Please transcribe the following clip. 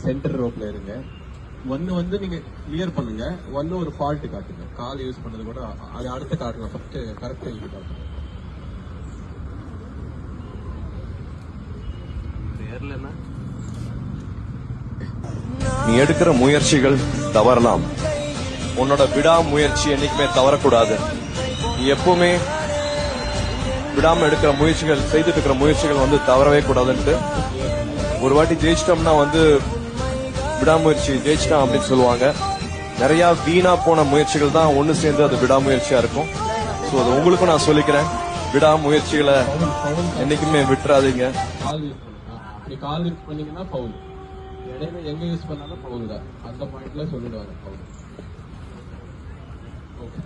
Centre ரோப்ல இருங்க. ஒன்னு நீங்க கிளியர் பண்ணுங்க. ஒன்னு ஒரு ஃபால்ட் காட்டுங்க. கால் யூஸ் பண்ணது கூட அது அடுத்த காட்டுங்க. ஃபர்ஸ்ட் கரெக்டா இது காட்டுங்க. நீ எடுக்கிற முயற்சிகள் தவறலாம். உன்னோட விடாமுயற்சி என்னைக்குமே தவறக்கூடாது. நீ எப்பவுமே விடாம எடுக்கிற முயற்சிகள், செய்துட்டு இருக்கிற முயற்சிகள் தவறவே கூடாதுன்ட்டு. ஒரு வாட்டி ஜெயிச்சிட்டோம்னா விடாமுயற்சி ஜெயிச்சிட்டான் அப்படின்னு சொல்லுவாங்க. நிறைய வீணா போன முயற்சிகள் தான் ஒண்ணு சேர்ந்து அது விடாமுயற்சியா இருக்கும். சோ அது உங்களுக்கும் நான் சொல்லிக்கிறேன், விடாமுயற்சிகளை என்னைக்குமே விட்டுறாதீங்க. கால் யூஸ் பண்ணீங்கன்னா பவுல், இடையில எங்க யூஸ் பண்ணாலும் பவுல் தான். அந்த பாயிண்ட்ல சொல்லிடுவாங்க பவுல். ஓகே,